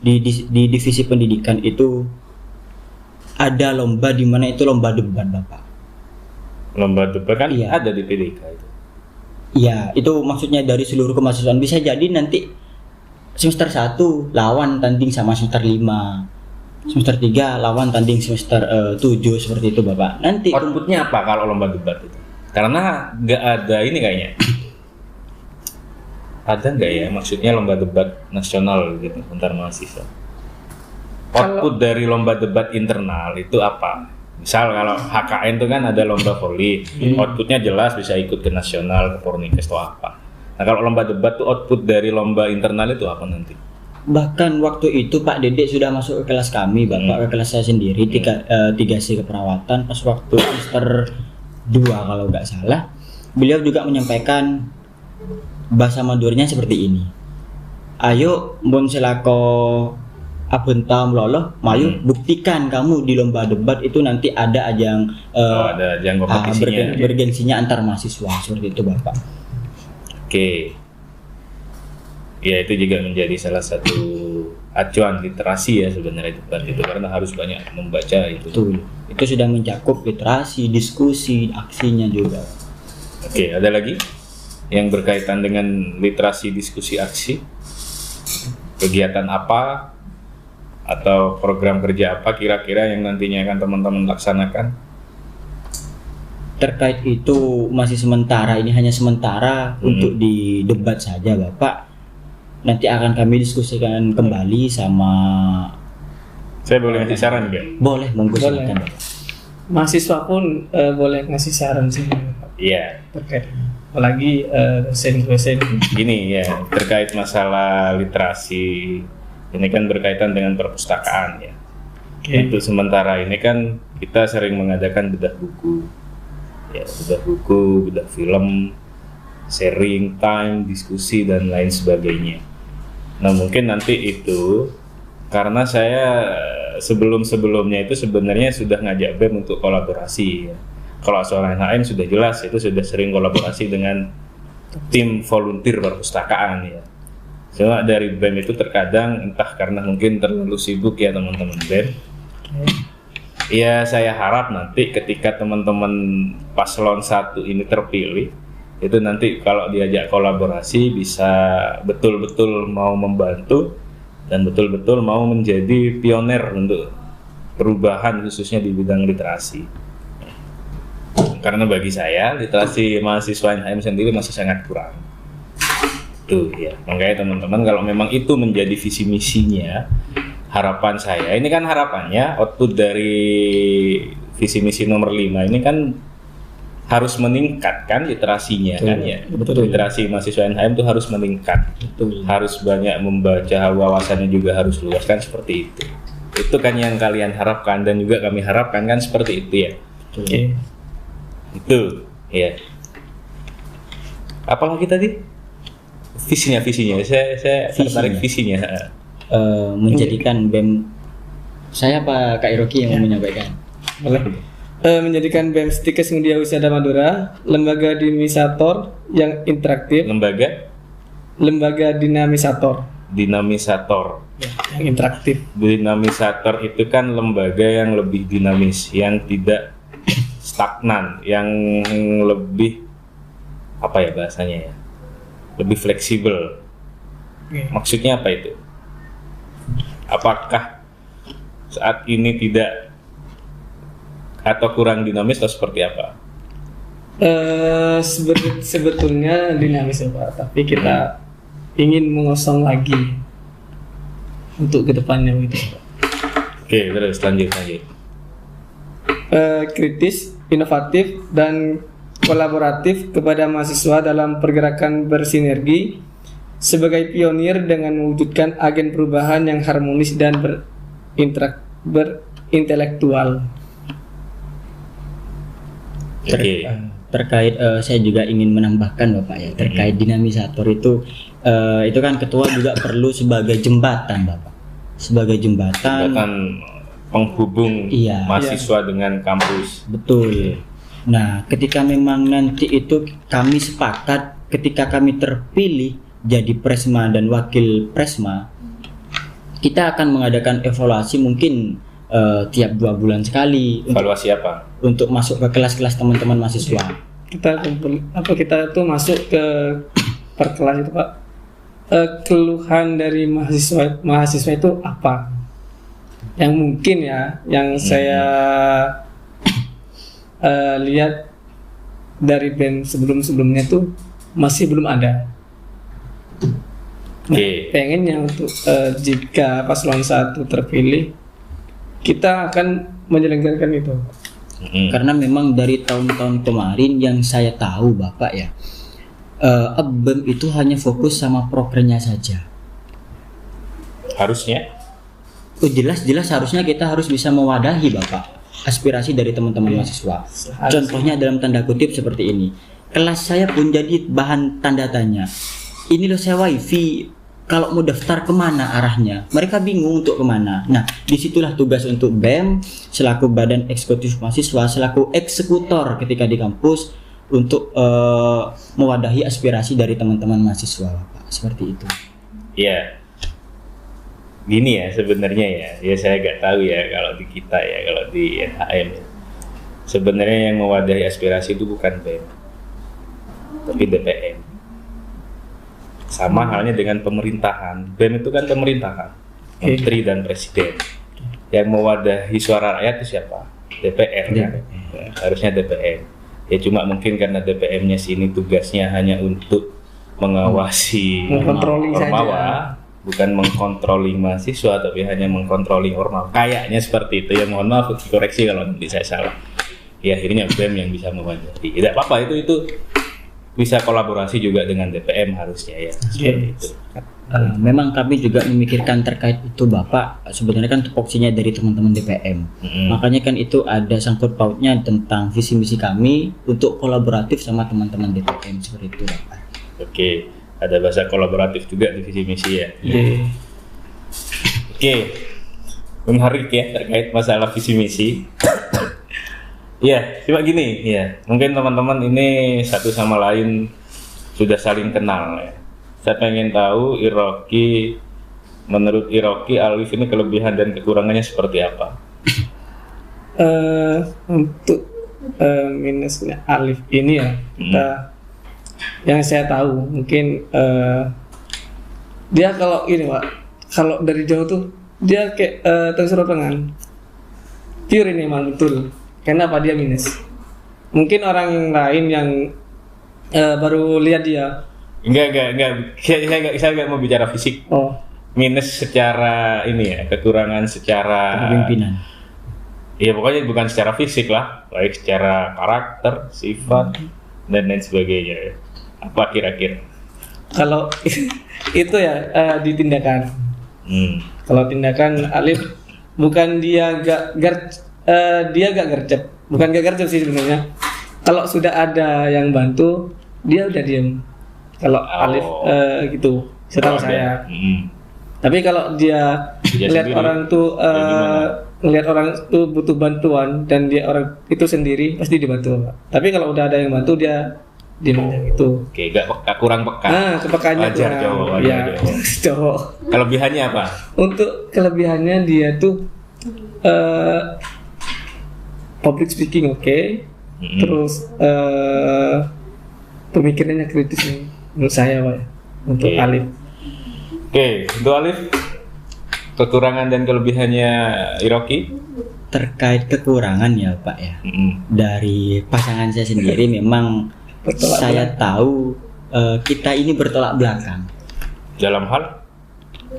di divisi pendidikan itu ada lomba di mana itu lomba debat Bapak. Lomba debat kan Iya. ada di PDK itu. Iya, itu maksudnya dari seluruh kemahasiswaan. Bisa jadi nanti semester 1 lawan tanding sama semester 5. Semester 3 lawan tanding semester 7 seperti itu Bapak. Nanti Outputnya apa kalau lomba debat itu? Karena nggak ada ini kayaknya. Ada nggak ya maksudnya lomba debat nasional gitu antar mahasiswa? Output dari lomba debat internal itu apa? Misal kalau HKN itu kan ada lomba voli, outputnya jelas bisa ikut ke nasional, ke Pornikes atau apa. Nah kalau lomba debat tuh output dari lomba internal itu apa nanti? bahkan waktu itu Pak Dedek sudah masuk ke kelas kami Bapak, ke kelas saya sendiri 3C keperawatan pas waktu semester 2 kalau nggak salah. Beliau juga menyampaikan bahasa Maduranya seperti ini. Ayo mun selako abenta meloloh, mayu buktikan kamu di lomba debat itu nanti ada ajang ada ajang kompetisinya. bergensinya antar mahasiswa seperti itu Bapak. Oke. Ya itu juga menjadi salah satu acuan literasi ya sebenarnya debat itu karena harus banyak membaca itu. Betul. Itu sudah mencakup literasi, diskusi, aksinya juga. Oke, ada lagi yang berkaitan dengan literasi, diskusi, aksi? Kegiatan apa atau program kerja apa kira-kira yang nantinya akan teman-teman laksanakan? Terkait itu masih sementara, ini hanya sementara untuk di debat saja Bapak. Nanti akan kami diskusikan kembali sama. Saya boleh ngasih saran nggak? Boleh, monggo Boleh. silakan Bapak. Mahasiswa pun boleh ngasih saran sih Iya, terkait apalagi dosen-dosen. gini ya terkait masalah literasi ini kan berkaitan dengan perpustakaan ya. Oke. Untuk sementara ini kan kita sering mengadakan bedah buku, ya bedah buku, bedah film, sharing time, diskusi dan lain sebagainya. Nah mungkin nanti itu karena saya sebelumnya itu sebenarnya sudah ngajak BEM untuk kolaborasi. Ya. Kalau soal HM sudah jelas itu sudah sering kolaborasi dengan tim volunteer perpustakaan ya. Cuma dari BEM itu terkadang entah karena mungkin terlalu sibuk ya teman-teman BEM. Ya saya harap nanti ketika teman-teman paslon 1 ini terpilih itu nanti kalau diajak kolaborasi bisa betul-betul mau membantu dan betul-betul mau menjadi pioner untuk perubahan khususnya di bidang literasi. Karena bagi saya literasi mahasiswa HM sendiri masih sangat kurang. Tuh ya, makanya teman-teman kalau memang itu menjadi visi misinya, harapan saya ini kan harapannya output dari visi misi nomor 5 ini kan harus meningkatkan literasinya. Betul, kan ya. Betul. Literasi mahasiswa HM itu harus meningkat. Betul. Harus banyak membaca, wawasannya juga harus luas kan seperti itu. Itu kan yang kalian harapkan dan juga kami harapkan kan seperti itu ya. Oke. Itu ya. Apalagi tadi? Visinya. Saya tertarik visinya. Menjadikan BEM, saya Pak Kak Iroki yang mau menyampaikan. Boleh. Menjadikan BEM Stikes Mudia Wisata Madura lembaga dinamisator yang interaktif, lembaga dinamisator Dinamisator. yang interaktif. Dinamisator itu kan lembaga yang lebih dinamis, yang tidak stagnan, yang lebih apa ya bahasanya ya? Lebih fleksibel. Oke. Maksudnya apa itu? Apakah saat ini tidak atau kurang dinamis atau seperti apa? Sebetulnya dinamis ya Pak, tapi kita ingin mengosong lagi untuk kedepannya gitu Pak. Oke, terus lanjut. Kritis, inovatif, dan kolaboratif kepada mahasiswa dalam pergerakan bersinergi sebagai pionir dengan mewujudkan agen perubahan yang harmonis dan berintelektual. Terkait saya juga ingin menambahkan Bapak ya, terkait dinamisator itu kan ketua juga perlu sebagai jembatan Bapak, sebagai jembatan penghubung Iya. mahasiswa dengan kampus. Betul. Nah, ketika memang nanti itu kami sepakat, ketika kami terpilih jadi Presma dan Wakil Presma, kita akan mengadakan evaluasi mungkin tiap 2 bulan sekali Evaluasi apa? untuk masuk ke kelas-kelas teman-teman mahasiswa. Kita tuh masuk ke per kelas itu Pak. Keluhan dari mahasiswa itu apa? Yang mungkin ya, yang saya lihat dari BEM sebelumnya tuh masih belum ada. Oke. Pengennya untuk jika paslon 1 terpilih, kita akan menyelenggarakan itu. Karena memang dari tahun-tahun kemarin yang saya tahu Bapak ya, BEM itu hanya fokus sama prokernya saja. Harusnya. Jelas harusnya kita harus bisa mewadahi Bapak aspirasi dari teman-teman mahasiswa. Contohnya dalam tanda kutip seperti ini. Kelas saya pun jadi bahan tanda tanya. Ini loh saya wifi, kalau mau daftar kemana arahnya? Mereka bingung untuk kemana. Nah, disitulah tugas untuk BEM selaku badan eksekutif mahasiswa, selaku eksekutor ketika di kampus untuk mewadahi aspirasi dari teman-teman mahasiswa Bapak. Seperti itu. Iya. Gini ya sebenarnya ya saya nggak tahu ya kalau di kita ya, kalau di NHM ya. Sebenarnya yang mewadahi aspirasi itu bukan BEM, tapi DPM. Sama halnya dengan pemerintahan. BEM itu kan pemerintahan, menteri dan presiden. Yang mewadahi suara rakyat itu siapa? DPR kan? Harusnya DPM. Ya cuma mungkin karena DPM-nya sini tugasnya hanya untuk mengawasi Mengkontroli Ormawa, bukan mengkontroli mahasiswa, tapi hanya mengkontroli Ormawa. Kayaknya seperti itu ya, mohon maaf dikoreksi kalau nanti saya salah. Ya akhirnya BEM yang bisa mewadahi. Tidak apa-apa, itu bisa kolaborasi juga dengan DPM harusnya ya. Seperti itu. Memang kami juga memikirkan terkait itu Bapak, sebenarnya kan tupoksinya dari teman-teman DPM. Makanya kan itu ada sangkut pautnya tentang visi misi kami untuk kolaboratif sama teman-teman DPM seperti itu Bapak. Oke, ada bahasa kolaboratif juga di visi misi ya. Oke, menarik ya terkait masalah visi misi. Ya, coba gini ya, mungkin teman-teman ini satu sama lain sudah saling kenal ya. Saya pengen tahu menurut Iroki, Alif ini kelebihan dan kekurangannya seperti apa? Untuk minusnya Alif ini ya, yang saya tahu mungkin dia kalau ini Pak, kalau dari jauh tuh dia kayak tersurat tangan pure ini emang betul. Kenapa dia minus? Mungkin orang yang lain yang baru lihat dia. Enggak. Saya nggak mau bicara fisik. Oh. Minus secara ini ya, kekurangan secara Kepemimpinan. Iya pokoknya bukan secara fisik lah, baik secara karakter, sifat dan lain sebagainya. Apa kira-kira? Kalau itu ya di tindakan. Kalau tindakan Alif bukan dia dia gak gercep, bukan gak gercep sih sebenarnya. Kalau sudah ada yang bantu, dia udah diem. Kalau Alif gitu, setahu saya. Tapi kalau dia ngelihat orang tuh butuh bantuan dan dia orang itu sendiri pasti dibantu. Tapi kalau udah ada yang bantu dia diem aja gitu. Oke, kurang peka. Kepekaannya wajar kurang. cowok. Ya, cowok. Kelebihannya apa? Untuk kelebihannya dia tuh public speaking oke. Terus pemikirannya kritis nih menurut saya Pak, untuk Alif. Oke, untuk Alif kekurangan dan kelebihannya Iroki? Terkait kekurangan ya Pak ya, dari pasangan saya sendiri memang saya tahu kita ini bertolak belakang. Dalam hal?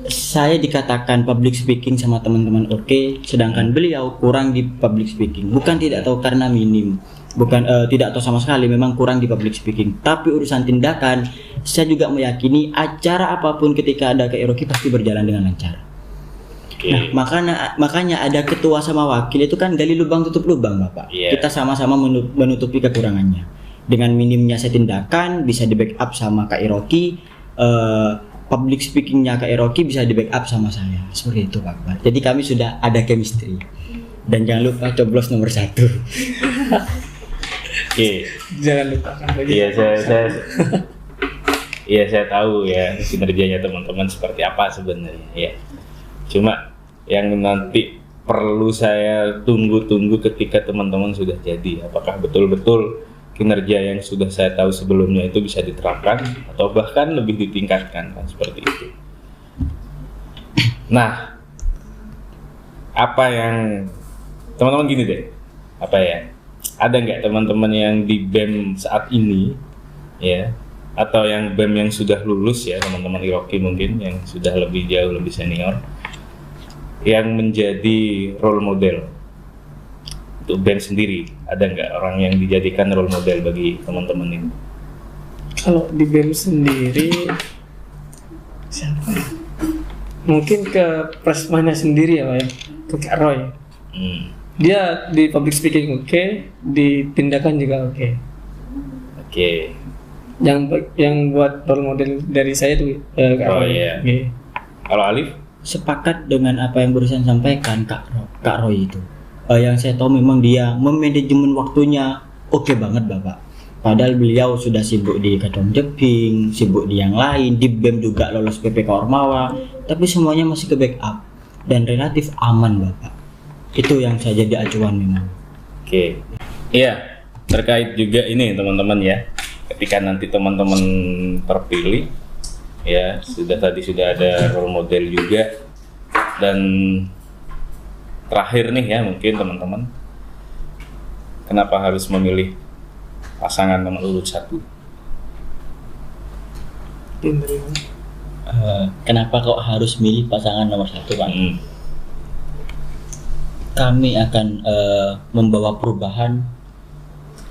Saya dikatakan public speaking sama teman-teman oke, sedangkan beliau kurang di public speaking. Bukan tidak tahu karena minim, bukan tidak tahu sama sekali, memang kurang di public speaking. Tapi urusan tindakan, saya juga meyakini acara apapun ketika ada ke Iroki pasti berjalan dengan lancar. Nah, makanya ada ketua sama wakil itu kan gali lubang tutup lubang Bapak. Kita sama-sama menutupi kekurangannya. Dengan minimnya saya tindakan bisa di backup sama Kak Iroki, public speakingnya Kak Iroki bisa di backup sama saya. Seperti itu Pak. Jadi kami sudah ada chemistry. Dan jangan lupa coblos nomor 1. Oke. Jangan lupakan lagi. Iya, saya tahu ya kinerjanya teman-teman seperti apa sebenarnya ya. Cuma yang nanti perlu saya tunggu-tunggu ketika teman-teman sudah jadi, apakah betul-betul kinerja yang sudah saya tahu sebelumnya itu bisa diterapkan atau bahkan lebih ditingkatkan, kan seperti itu. Nah, apa yang teman-teman gini deh, apa ya? Ada nggak teman-teman yang di BEM saat ini ya, atau yang BEM yang sudah lulus ya, teman-teman Iroki mungkin yang sudah lebih jauh, lebih senior, yang menjadi role model untuk BEM sendiri? Ada nggak orang yang dijadikan role model bagi teman-teman ini? Kalau di BEM sendiri siapa ya? Mungkin ke Presmanya sendiri ya Pak ya, ke Kak Roy. Dia di public speaking oke, di tindakan juga oke. Oke. Yang buat role model dari saya itu Kak Roy. Iya. Oke. Kalau Alif? Sepakat dengan apa yang barusan sampaikan Kak Roy itu. Yang saya tahu memang dia memanajemen waktunya oke banget Bapak. Padahal beliau sudah sibuk di Kadong Jeping, sibuk di yang lain, di BEM juga lolos PPK Ormawa, tapi semuanya masih ke backup dan relatif aman Bapak. Itu yang saya jadi acuan memang. Oke. Iya, terkait juga ini teman-teman ya. Ketika nanti teman-teman terpilih ya, sudah ada role model juga. Dan terakhir nih ya, mungkin teman-teman, kenapa harus memilih pasangan nomor urut 1? Kenapa kok harus milih pasangan nomor 1 Pak? Kami akan membawa perubahan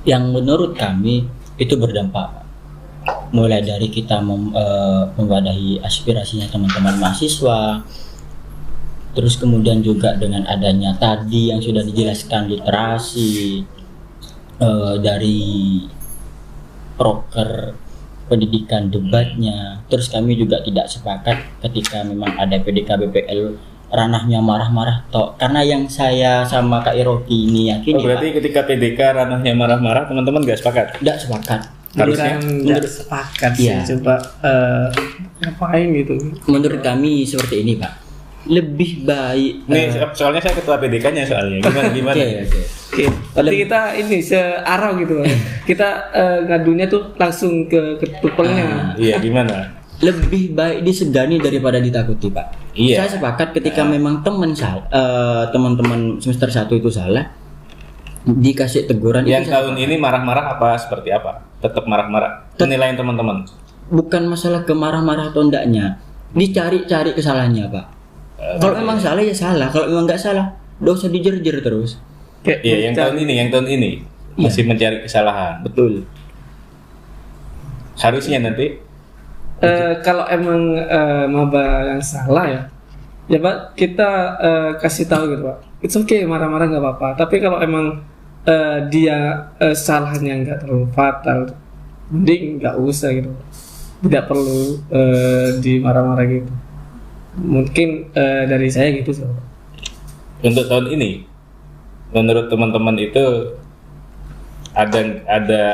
yang menurut kami itu berdampak, mulai dari kita memwadahi aspirasinya teman-teman mahasiswa, terus kemudian juga dengan adanya tadi yang sudah dijelaskan literasi, dari proker pendidikan debatnya. Terus kami juga tidak sepakat ketika memang ada PDK BPL ranahnya marah-marah toh, karena yang saya sama Kak Iroki ini yakin berarti Pak, ketika PDK ranahnya marah-marah, teman-teman nggak sepakat? tidak sepakat. Harusnya Menurut sepakat sih, Iya. coba ngapain gitu. Menurut kami seperti ini Pak, lebih baik Nih, soalnya saya ketua PDK-nya soalnya. Gimana? Oke. Oke, berarti kita ini searah gitu. Kita ngadunya tuh langsung ke ketupelnya. Iya, gimana? Lebih baik disegani daripada ditakuti Pak. Iya. Saya sepakat ketika memang teman-teman semester 1 itu salah, dikasih teguran. Yang itu tahun ini marah-marah apa seperti apa? Tetap marah-marah. Penilaian teman-teman. bukan masalah kemarah-marah atau enggaknya, dicari-cari kesalahannya Pak. Kalau memang salah ya salah, kalau memang nggak salah, nggak usah dijer-jer terus. Kayak Iya, yang tahun ini masih mencari kesalahan. Betul. Harusnya nanti kalau emang maba yang salah ya Pak, kita kasih tahu gitu Pak. It's okay, marah-marah nggak apa-apa. Tapi kalau emang dia salahnya nggak terlalu fatal, mending nggak usah gitu. Tidak perlu dimarah-marah gitu. Mungkin dari saya gitu sih. untuk tahun ini, menurut teman-teman itu ada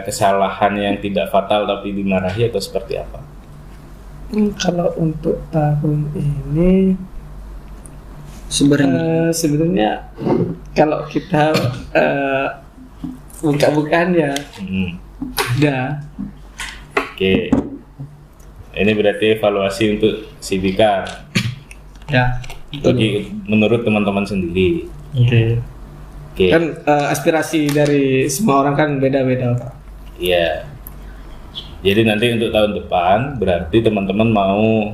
kesalahan yang tidak fatal tapi dimarahi atau seperti apa? Kalau untuk tahun ini sebenarnya kalau kita buka-bukaan ya ada. Oke. Ini berarti evaluasi untuk Sidika Ya. bagi menurut teman-teman sendiri. Oke. Oke. Kan aspirasi dari semua orang kan beda-beda Pak. Iya. Jadi nanti untuk tahun depan berarti teman-teman mau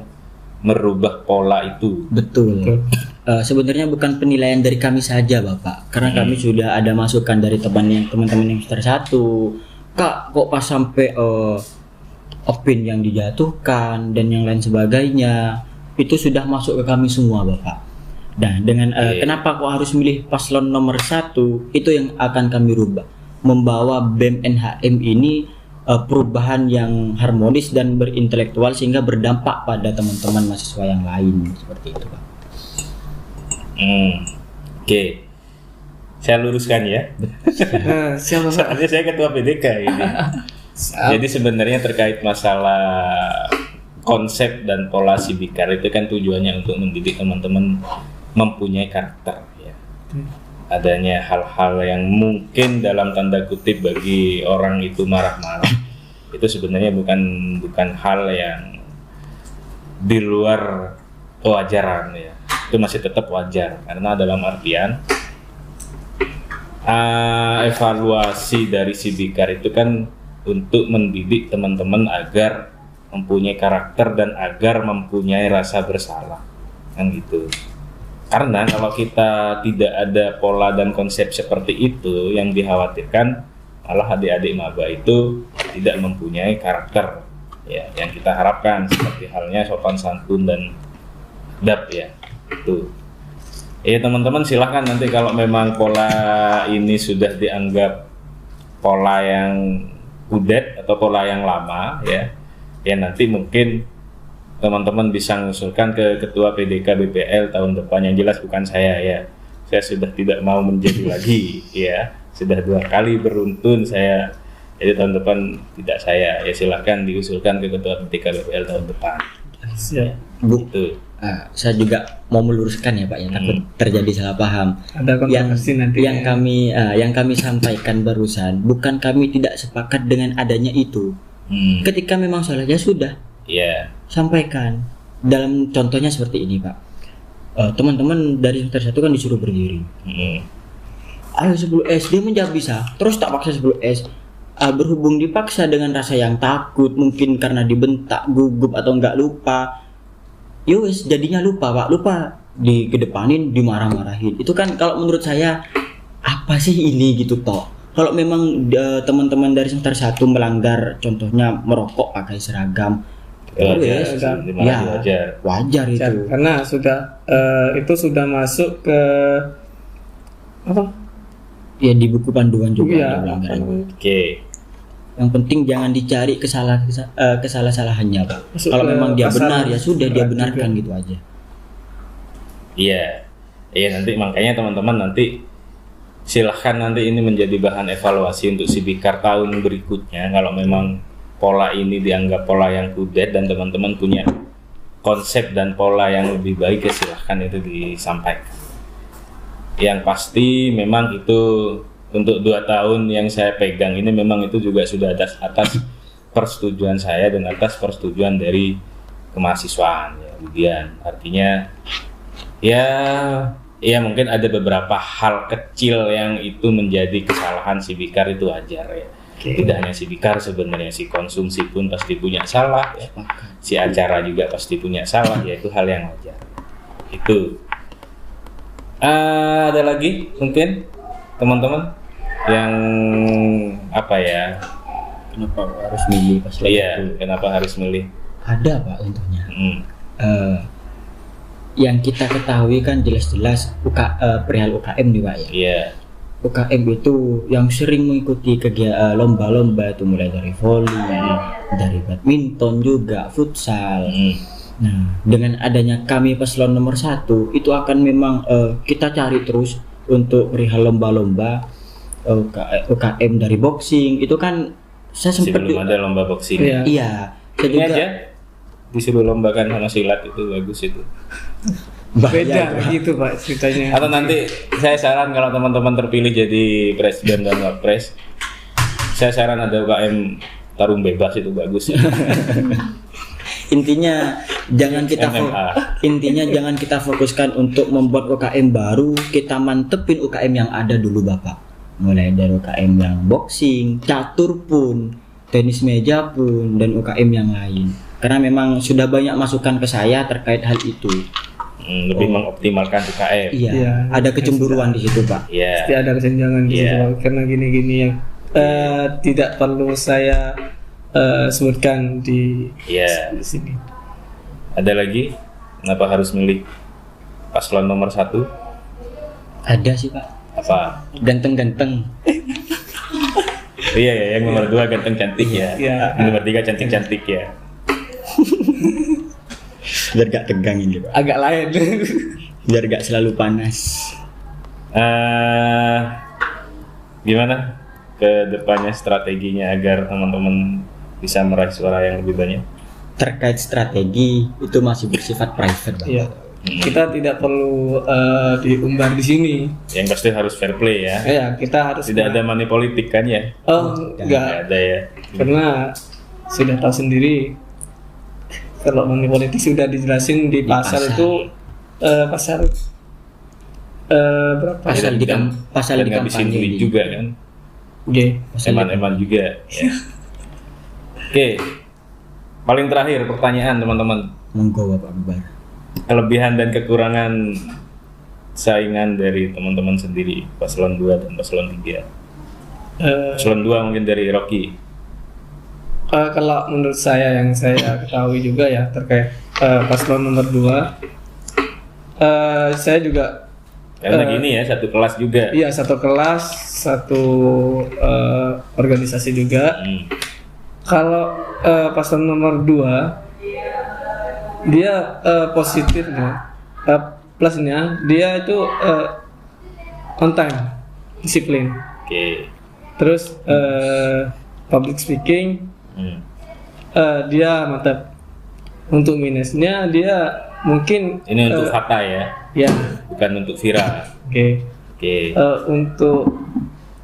merubah pola itu. Betul. Sebenarnya bukan penilaian dari kami saja Bapak, karena kami sudah ada masukan dari teman-teman yang semester 1. Kak, kok pas sampai opin yang dijatuhkan dan yang lain sebagainya itu sudah masuk ke kami semua Bapak. Nah dengan kenapa kok harus milih paslon nomor 1, itu yang akan kami rubah, membawa BEM NHM ini perubahan yang harmonis dan berintelektual sehingga berdampak pada teman-teman mahasiswa yang lain, seperti itu Pak. Oke. Saya luruskan ya. Nah, siapa Pak? Soalnya saya ketua PDK ini. Jadi sebenarnya terkait masalah konsep dan pola Sibikar itu kan tujuannya untuk mendidik teman-teman mempunyai karakter ya. Adanya hal-hal yang mungkin dalam tanda kutip bagi orang itu marah-marah, itu sebenarnya bukan hal yang di luar kewajaran ya. Itu masih tetap wajar karena dalam artian evaluasi dari Sibikar itu kan untuk mendidik teman-teman agar mempunyai karakter dan agar mempunyai rasa bersalah kan gitu. Karena kalau kita tidak ada pola dan konsep seperti itu, yang dikhawatirkan malah adik-adik maba itu tidak mempunyai karakter ya yang kita harapkan, seperti halnya sopan santun dan adab ya. Itu ya teman-teman, silahkan nanti kalau memang pola ini sudah dianggap pola yang kudet atau pola yang lama ya nanti mungkin teman-teman bisa mengusulkan ke ketua PDK BPL tahun depan. Yang jelas bukan saya ya, saya sudah tidak mau menjadi lagi ya, sudah 2 kali beruntun saya, jadi tahun depan tidak saya ya, silahkan diusulkan ke ketua PDK BPL tahun depan. Siap. Bu, Itu saya juga mau meluruskan ya Pak ya, takut terjadi salah paham. Ada kontroversi nanti. Yang kami sampaikan barusan, bukan kami tidak sepakat dengan adanya itu. Ketika memang salahnya sudah sampaikan. Dalam contohnya seperti ini Pak, teman-teman dari semester 1 kan disuruh berdiri. Ayo 10 S, dia menjawab bisa, terus tak paksa 10 S. Berhubung dipaksa dengan rasa yang takut, mungkin karena dibentak, gugup atau enggak lupa, yowes jadinya lupa Pak, lupa dikedepanin, dimarah-marahin. Itu kan kalau menurut saya apa sih ini gitu toh. Kalau memang teman-teman dari semester 1 melanggar, contohnya merokok pakai seragam, wajar itu. Karena itu sudah masuk ke apa? Ya di buku panduan juga Ya, ada pelanggaran. Oke. Yang penting jangan dicari kesalahan-kesalahannya Pak. Masuk Kalau ke memang dia pasal benar ya sudah dia berat benarkan juga. gitu aja. Iya nanti makanya teman-teman nanti silahkan nanti ini menjadi bahan evaluasi untuk Sibikar tahun berikutnya. Kalau memang pola ini dianggap pola yang kudet dan teman-teman punya konsep dan pola yang lebih baik, ya silahkan itu disampaikan. Yang pasti memang itu untuk 2 tahun yang saya pegang ini memang itu juga sudah atas persetujuan saya dan atas persetujuan dari kemahasiswaan ya, Budian. Artinya ya mungkin ada beberapa hal kecil yang itu menjadi kesalahan Sibikar, itu wajar ya. Tidak hanya Sibikar, sebenarnya si konsumsi pun pasti punya salah ya. Si acara juga pasti punya salah, ya itu hal yang wajar. Itu ada lagi mungkin teman-teman yang apa ya? Kenapa harus milih pas Kenapa harus milih? Ada Pak contohnya. Yang kita ketahui kan jelas-jelas perihal UKM nih Pak ya. Iya. UKM itu yang sering mengikuti kegiatan lomba-lomba itu mulai dari volley, dari badminton juga, futsal. Nah, dengan adanya kami paslon nomor 1 itu akan memang kita cari terus untuk perihal lomba-lomba UKM dari boxing itu kan saya sempat belum ada lomba boxing. Iya, saya Ini juga aja disuruh lombakan sama silat, itu bagus itu. Beda gitu Pak ceritanya. Atau nanti saya saran kalau teman-teman terpilih jadi presiden dan wakpres, saya saran ada UKM tarung bebas, itu bagus. Intinya jangan kita fokuskan untuk membuat UKM baru, kita mantepin UKM yang ada dulu Bapak. Mulai dari UKM yang boxing, catur pun, tenis meja pun, dan UKM yang lain. Karena memang sudah banyak masukan ke saya terkait hal itu. Lebih mengoptimalkan UKM. Iya, ada kecemburuan di situ Pak. Iya. Pasti ada kesenjangan di situ Pak. Karena gini-gini yang tidak perlu saya sebutkan di sini. Ada lagi? Kenapa harus milih paslon nomor 1? Ada sih Pak. Apa? Ganteng-ganteng. Iya, yang nomor 2 ganteng cantik ya. Iya. Nomor 3 cantik-cantik ya. Biar gak tegang ini Pak. Agak lain. Biar gak selalu panas. Gimana ke depannya strateginya agar teman-teman bisa meraih suara yang lebih banyak? Terkait strategi itu masih bersifat private, Bang. Iya. Kita tidak perlu diumbar di sini. Yang pasti harus fair play ya. Ya, kita harus Tidak ada money politik kan ya? Oh, Nggak enggak. ada ya. Karena sudah tahu sendiri kalau money politik sudah dijelasin di pasar pasar. itu pasar berapa? Pasal di pasal Dan di ngabisin kampanye duit ini. juga kan? Oke. Eman-eman juga. Ya. Oke. Paling terakhir pertanyaan teman-teman. Monggo Bapak Akbar. Kelebihan dan kekurangan saingan dari teman-teman sendiri, paslon 2 dan paslon 3. Paslon 2 mungkin dari Rocky. Kalau menurut saya yang saya ketahui juga ya terkait paslon nomor 2, saya juga Karena gini ya, satu kelas juga. iya satu kelas, satu organisasi juga. Kalau paslon nomor 2 dia positifnya plusnya dia itu on time, disiplin. Oke. Terus public speaking dia mantap. Untuk minusnya dia mungkin Ini untuk fakta ya, ya bukan untuk viral. oke. Oke. Untuk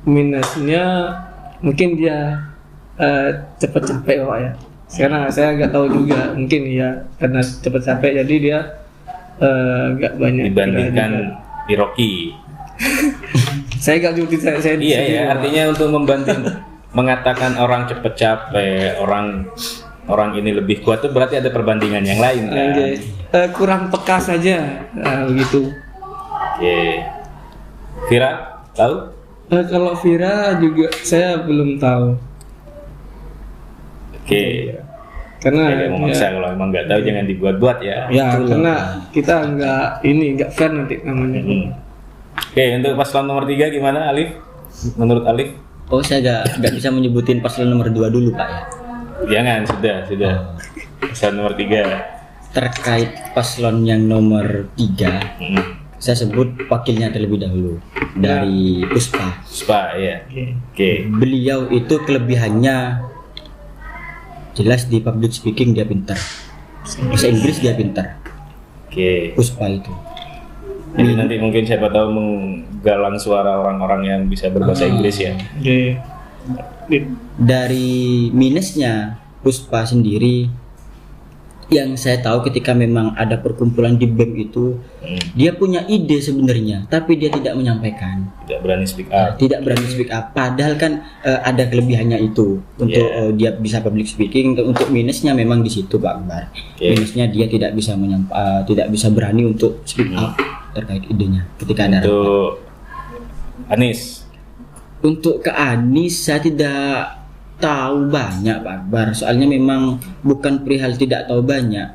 minusnya mungkin dia cepat capek Pak ya. Karena saya nggak tahu juga, mungkin ya karena cepat capek jadi dia nggak banyak Dibandingkan di Rocky. saya nggak jujur saya di Iya sini, ya, Pak. artinya untuk membanding mengatakan orang cepat capek, orang ini lebih kuat itu berarti ada perbandingan yang lain kan. Oke. Kurang peka saja begitu. Oke. Vira, tahu? Kalau Vira juga saya belum tahu Oke. karena Tidak memaksa, kalau emang nggak tahu jangan dibuat-buat ya. ya karena kita nggak fair nanti namanya. Oke, untuk paslon nomor 3 gimana Alif? Menurut Alif? Oh, saya nggak bisa menyebutin paslon nomor 2 dulu, Pak ya. Jangan, sudah. Paslon nomor 3. Terkait paslon yang nomor 3, saya sebut wakilnya terlebih dahulu dari Puspa. Spa ya. Oke. Beliau itu kelebihannya jelas di public speaking dia pintar, bahasa Inggris dia pintar. Oke. Puspa itu. Jadi nanti mungkin siapa tahu menggalang suara orang-orang yang bisa berbahasa Inggris ya. Oke. Dari minusnya Puspa sendiri, yang saya tahu ketika memang ada perkumpulan di BEM itu, dia punya ide sebenarnya, tapi dia tidak menyampaikan. Tidak berani speak up. Tidak berani speak up, padahal kan ada kelebihannya itu untuk dia bisa public speaking. Untuk minusnya memang di situ Pak Akbar. Minusnya dia tidak bisa tidak bisa berani untuk speak up terkait idenya ketika ada rapat. Untuk Anies. Untuk ke Anies saya tidak tahu banyak Pak Akbar, soalnya memang bukan perihal tidak tahu banyak.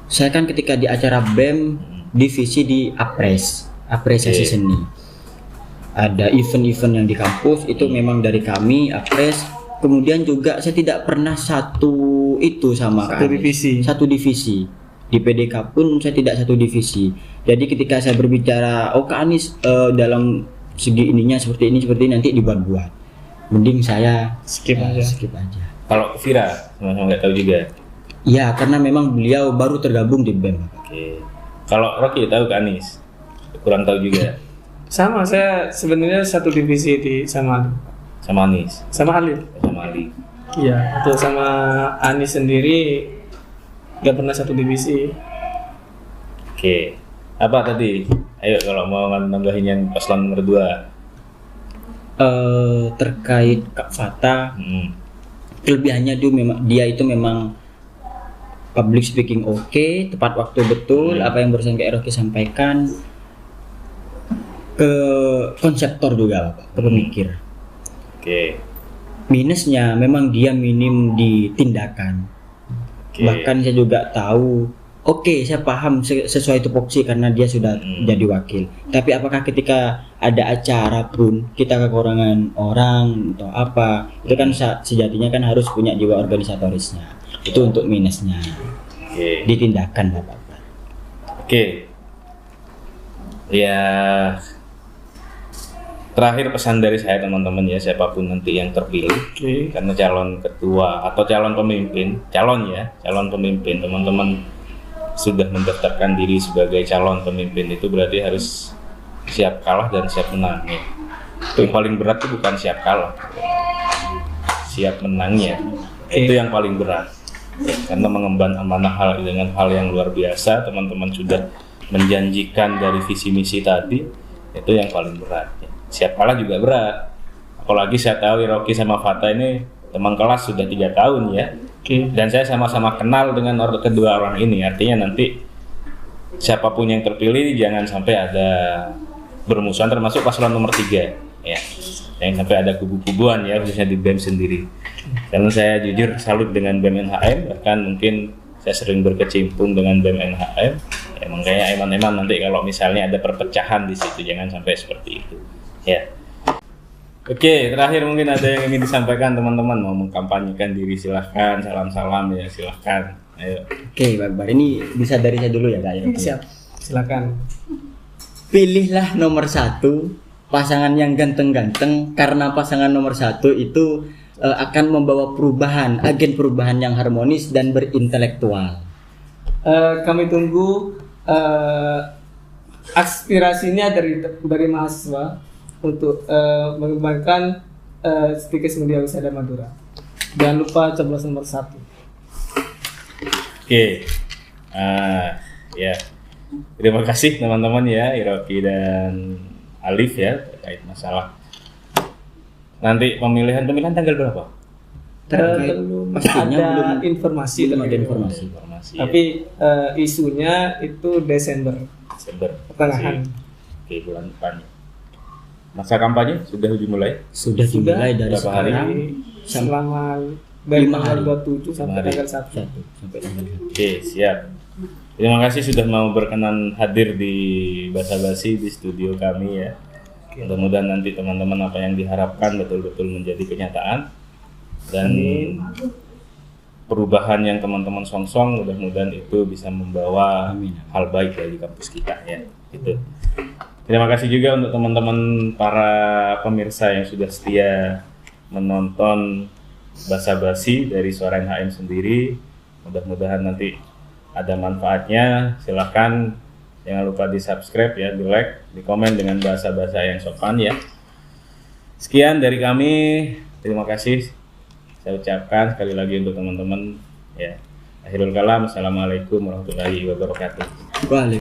Saya kan ketika di acara BEM divisi di apresiasi seni, ada event-event yang di kampus itu memang dari kami apres. Kemudian juga saya tidak pernah satu itu sama Satu divisi. satu divisi di PDK pun saya tidak satu divisi. Jadi ketika saya berbicara Kak Anies dalam segi ininya seperti ini nanti dibuat-buat, mending saya Skip aja. skip aja. Kalau Vira, sama nggak tahu juga. Ya karena memang beliau baru tergabung di BEM. Oke. Kalau Rocky tahu ke Anies? Kurang tahu juga. Sama, saya sebenarnya satu divisi sama Anies, sama Alif. sama Ali. Iya, untuk sama Anis sendiri nggak pernah satu divisi. Oke. Apa tadi? Ayo kalau mau nambahin yang paslon nomor 2. Terkait Kak Fata, kelebihannya dia itu memang public speaking oke, tepat waktu betul, apa yang barusan Kak Rocky sampaikan, ke konseptor juga Bapak, ke pemikir. Oke. Minusnya memang dia minim di tindakan. Oke. Bahkan saya juga tahu, saya paham sesuai tupoksi karena dia sudah jadi wakil. Tapi apakah ketika ada acara pun kita kekurangan orang atau apa, itu kan sejatinya kan harus punya jiwa organisatorisnya. Itu untuk minusnya. Oke. Ditindakan Bapak. Oke. Ya, terakhir pesan dari saya teman-teman ya, siapapun nanti yang terpilih, Oke. karena calon ketua atau calon pemimpin, calon pemimpin, teman-teman sudah mendaftarkan diri sebagai calon pemimpin, itu berarti harus siap kalah dan siap menang ya. Yang paling berat itu bukan siap kalah, siap menangnya. Itu yang paling berat ya, karena mengemban amanah dengan hal yang luar biasa. Teman-teman sudah menjanjikan dari visi misi tadi, itu yang paling berat ya. Siap kalah juga berat, apalagi saya tahu Rocky sama Fata ini teman kelas sudah 3 tahun ya. Dan saya sama-sama kenal dengan kedua orang ini, artinya nanti siapapun yang terpilih jangan sampai ada bermusuhan, termasuk paslon nomor 3 ya, jangan sampai ada kubu-kubuan ya, khususnya di BEM sendiri. Karena saya jujur salut dengan BEM NHM, bahkan mungkin saya sering berkecimpung dengan BEM NHM ya, makanya eman-eman nanti kalau misalnya ada perpecahan di situ jangan sampai seperti itu ya. Oke, terakhir mungkin ada yang ingin disampaikan teman-teman, mau mengkampanyekan diri silahkan, salam-salam ya silahkan. Ayo. Oke, Pak Akbar, ini bisa dari saya dulu ya Kak ya? Siap. Silakan. Pilihlah nomor 1 pasangan yang ganteng-ganteng, karena pasangan nomor 1 itu akan membawa perubahan, agen perubahan yang harmonis dan berintelektual. Kami tunggu aspirasinya dari mahasiswa untuk mengembangkan Stikes Media Wisata Madura. Jangan lupa coblos nomor 1. Oke, ya terima kasih teman-teman ya, Iroki dan Alif ya, terkait masalah nanti pemilihan tanggal berapa? Belum pastinya ada belum informasi, ada terkait. informasi. Ya. Tapi isunya itu Desember Desember pertengahan. Oke, bulan depan. Masa kampanye sudah dimulai? Sudah dimulai dari berapa hari? sekarang Selama dari 5 hari. tanggal 27 sampai 5 hari. tanggal 1. sampai tanggal 1. Oke, siap. Terima kasih sudah mau berkenan hadir di Basa Basi di studio kami ya. Mudah-mudahan nanti teman-teman apa yang diharapkan betul-betul menjadi kenyataan, dan perubahan yang teman-teman songsong mudah-mudahan itu bisa membawa Amin. hal baik bagi kampus kita ya. Gitu. Terima kasih juga untuk teman-teman para pemirsa yang sudah setia menonton Basa Basi dari Suara NHM sendiri. Mudah-mudahan nanti ada manfaatnya. Silahkan jangan lupa di subscribe ya, di like, di komen dengan bahasa-bahasa yang sopan ya. Sekian dari kami, terima kasih saya ucapkan sekali lagi untuk teman-teman ya. Akhirul kalam, assalamualaikum warahmatullahi wabarakatuh. Waalaikumsalam.